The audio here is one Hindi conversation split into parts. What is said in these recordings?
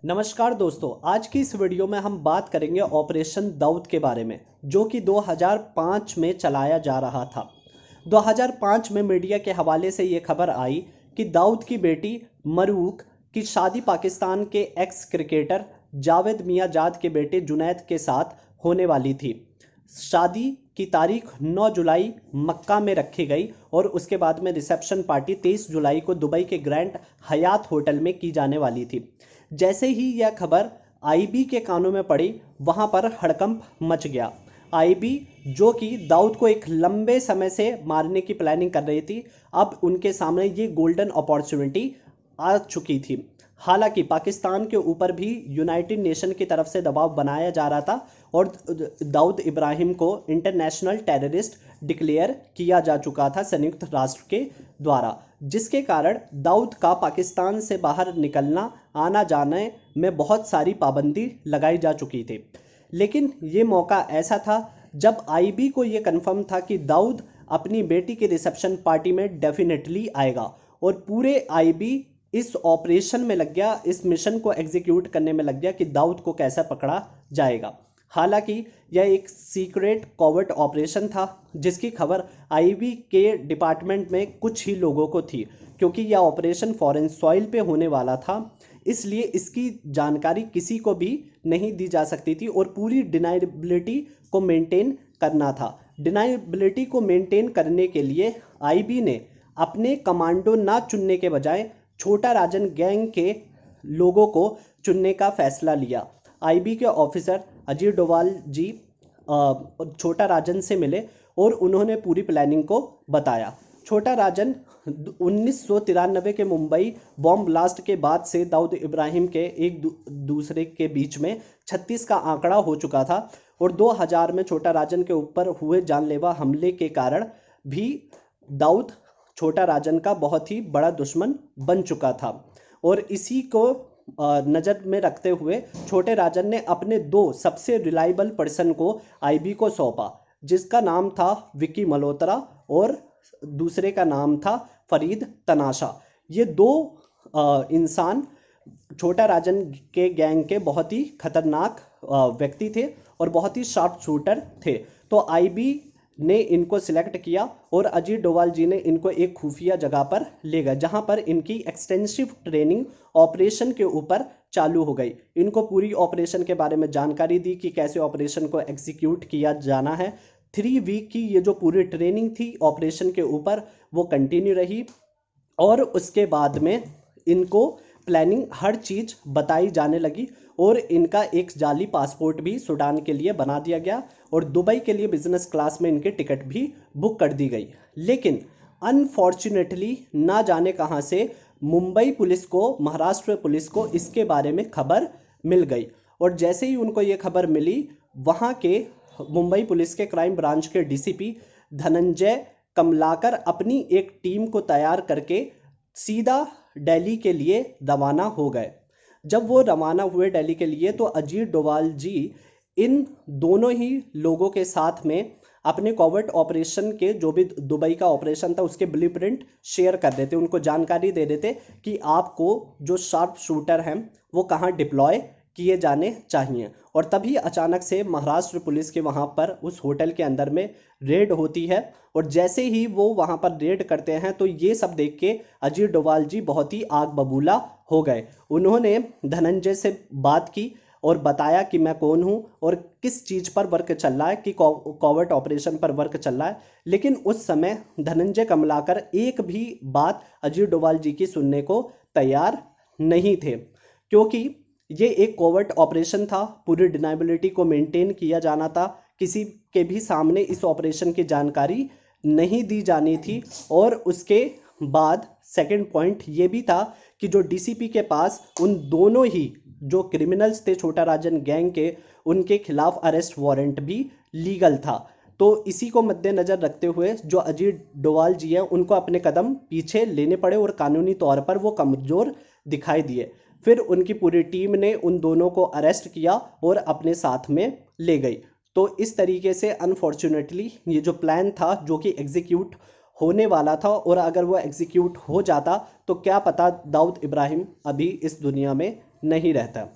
नमस्कार दोस्तों, आज की इस वीडियो में हम बात करेंगे ऑपरेशन दाऊद के बारे में, जो कि 2005 में चलाया जा रहा था। 2005 में मीडिया के हवाले से ये खबर आई कि दाऊद की बेटी मरूक की शादी पाकिस्तान के एक्स क्रिकेटर जावेद मियाँजाद के बेटे जुनैद के साथ होने वाली थी। शादी की तारीख 9 जुलाई मक्का में रखी गई और उसके बाद में रिसेप्शन पार्टी 23 जुलाई को दुबई के ग्रैंड हयात होटल में की जाने वाली थी। जैसे ही यह खबर आईबी के कानों में पड़ी, वहां पर हड़कंप मच गया। आईबी, जो कि दाऊद को एक लंबे समय से मारने की प्लानिंग कर रही थी, अब उनके सामने ये गोल्डन अपॉर्चुनिटी आ चुकी थी। हालांकि पाकिस्तान के ऊपर भी यूनाइटेड नेशन की तरफ से दबाव बनाया जा रहा था और दाऊद इब्राहिम को इंटरनेशनल टेररिस्ट डिक्लेयर किया जा चुका था संयुक्त राष्ट्र के द्वारा, जिसके कारण दाऊद का पाकिस्तान से बाहर निकलना आना जाने में बहुत सारी पाबंदी लगाई जा चुकी थी। लेकिन ये मौका ऐसा था जब आईबी को ये कंफर्म था कि दाऊद अपनी बेटी के रिसेप्शन पार्टी में डेफिनेटली आएगा और पूरे आईबी इस ऑपरेशन में लग गया, इस मिशन को एग्जीक्यूट करने में लग गया कि दाऊद को कैसे पकड़ा जाएगा। हालांकि यह एक सीक्रेट कॉवर्ट ऑपरेशन था, जिसकी खबर आईबी के डिपार्टमेंट में कुछ ही लोगों को थी। क्योंकि यह ऑपरेशन फॉरेन सॉइल पे होने वाला था, इसलिए इसकी जानकारी किसी को भी नहीं दी जा सकती थी और पूरी डिनाइबिलिटी को मेंटेन करना था। डिनाइबिलिटी को मेंटेन करने के लिए आईबी ने अपने कमांडो ना चुनने के बजाय छोटा राजन गैंग के लोगों को चुनने का फैसला लिया। आईबी के ऑफिसर अजीत डोवाल जी छोटा राजन से मिले और उन्होंने पूरी प्लानिंग को बताया। छोटा राजन 1993 के मुंबई बॉम्ब ब्लास्ट के बाद से दाऊद इब्राहिम के एक दूसरे के बीच में 36 का आंकड़ा हो चुका था और 2000 में छोटा राजन के ऊपर हुए जानलेवा हमले के कारण भी दाऊद छोटा राजन का बहुत ही बड़ा दुश्मन बन चुका था। और इसी को नज़र में रखते हुए छोटे राजन ने अपने दो सबसे रिलायबल पर्सन को आईबी को सौंपा, जिसका नाम था विकी मल्होत्रा और दूसरे का नाम था फरीद तनाशा। ये दो इंसान छोटा राजन के गैंग के बहुत ही खतरनाक व्यक्ति थे और बहुत ही शार्प शूटर थे। तो आईबी ने इनको सिलेक्ट किया और अजीत डोवाल जी ने इनको एक खुफिया जगह पर ले गए, जहां पर इनकी एक्सटेंसिव ट्रेनिंग ऑपरेशन के ऊपर चालू हो गई। इनको पूरी ऑपरेशन के बारे में जानकारी दी कि कैसे ऑपरेशन को एग्जीक्यूट किया जाना है। 3 वीक की ये जो पूरी ट्रेनिंग थी ऑपरेशन के ऊपर, वो कंटिन्यू रही और उसके बाद में इनको प्लानिंग हर चीज़ बताई जाने लगी और इनका एक जाली पासपोर्ट भी सूडान के लिए बना दिया गया और दुबई के लिए बिजनेस क्लास में इनकी टिकट भी बुक कर दी गई। लेकिन अनफॉर्चुनेटली ना जाने कहां से मुंबई पुलिस को, महाराष्ट्र पुलिस को इसके बारे में खबर मिल गई और जैसे ही उनको ये खबर मिली, वहां के मुंबई पुलिस के क्राइम ब्रांच के डीसीपी धनंजय कमलाकर अपनी एक टीम को तैयार करके सीधा दिल्ली के लिए रवाना हो गए। जब वो रवाना हुए दिल्ली के लिए, तो अजीत डोवाल जी इन दोनों ही लोगों के साथ में अपने कॉवर्ट ऑपरेशन के जो भी दुबई का ऑपरेशन था उसके ब्लूप्रिंट शेयर कर देते, उनको जानकारी दे देते कि आपको जो शार्प शूटर हैं वो कहाँ डिप्लॉय किए जाने चाहिए। और तभी अचानक से महाराष्ट्र पुलिस के वहाँ पर उस होटल के अंदर में रेड होती है और जैसे ही वो वहाँ पर रेड करते हैं तो ये सब देख के अजीत डोवाल जी बहुत ही आग बबूला हो गए। उन्होंने धनंजय से बात की और बताया कि मैं कौन हूँ और किस चीज़ पर वर्क चल रहा है, कि कॉवर्ट ऑपरेशन पर वर्क चल रहा है। लेकिन उस समय धनंजय कमलाकर एक भी बात अजीत डोवाल जी की सुनने को तैयार नहीं थे, क्योंकि ये एक कोवर्ट ऑपरेशन था, पूरी डिनाइबिलिटी को मेंटेन किया जाना था, किसी के भी सामने इस ऑपरेशन की जानकारी नहीं दी जानी थी। और उसके बाद सेकंड पॉइंट ये भी था कि जो डीसीपी के पास उन दोनों ही जो क्रिमिनल्स थे छोटा राजन गैंग के, उनके खिलाफ अरेस्ट वारंट भी लीगल था। तो इसी को मद्देनजर रखते हुए जो अजीत डोवाल जी हैं उनको अपने कदम पीछे लेने पड़े और कानूनी तौर पर वो कमज़ोर दिखाई दिए। फिर उनकी पूरी टीम ने उन दोनों को अरेस्ट किया और अपने साथ में ले गई। तो इस तरीके से अनफॉर्चुनेटली ये जो प्लान था जो कि एग्जीक्यूट होने वाला था, और अगर वो एग्जीक्यूट हो जाता तो क्या पता दाऊद इब्राहिम अभी इस दुनिया में नहीं रहता।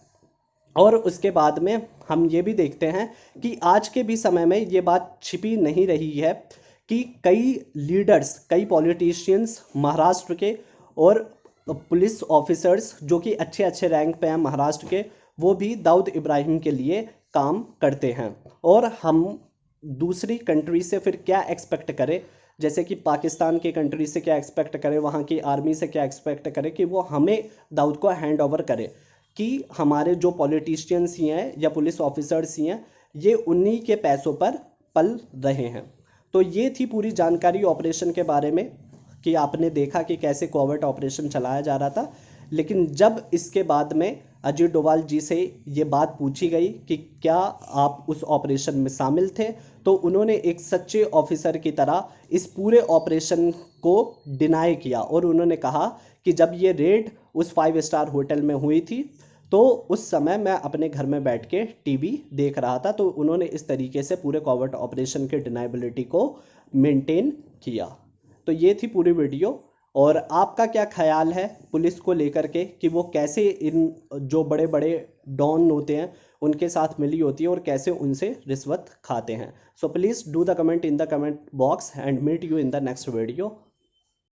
और उसके बाद में हम ये भी देखते हैं कि आज के भी समय में ये बात छिपी नहीं रही है कि कई लीडर्स, कई पॉलिटिशियंस महाराष्ट्र के और पुलिस ऑफिसर्स जो कि अच्छे अच्छे रैंक पे हैं महाराष्ट्र के, वो भी दाऊद इब्राहिम के लिए काम करते हैं। और हम दूसरी कंट्री से फिर क्या एक्सपेक्ट करें, जैसे कि पाकिस्तान की कंट्री से क्या एक्सपेक्ट करें, वहाँ की आर्मी से क्या एक्सपेक्ट करें कि वो हमें दाऊद को हैंड ओवर करे, कि हमारे जो पॉलिटिशियंस ही हैं या पुलिस ऑफिसर्स ही हैं ये उन्हीं के पैसों पर पल रहे हैं। तो ये थी पूरी जानकारी ऑपरेशन के बारे में, कि आपने देखा कि कैसे कोवर्ट ऑपरेशन चलाया जा रहा था। लेकिन जब इसके बाद में अजीत डोभाल जी से ये बात पूछी गई कि क्या आप उस ऑपरेशन में शामिल थे, तो उन्होंने एक सच्चे ऑफिसर की तरह इस पूरे ऑपरेशन को डिनाई किया और उन्होंने कहा कि जब ये रेड उस 5 स्टार होटल में हुई थी तो उस समय मैं अपने घर में बैठ के टीवी देख रहा था। तो उन्होंने इस तरीके से पूरे कोवर्ट ऑपरेशन के डिनाइबिलिटी को मेंटेन किया। तो ये थी पूरी वीडियो। और आपका क्या ख्याल है पुलिस को लेकर के, कि वो कैसे इन जो बड़े बड़े डॉन होते हैं उनके साथ मिली होती है और कैसे उनसे रिश्वत खाते हैं। So please do the comment in the comment box and meet you in the next video.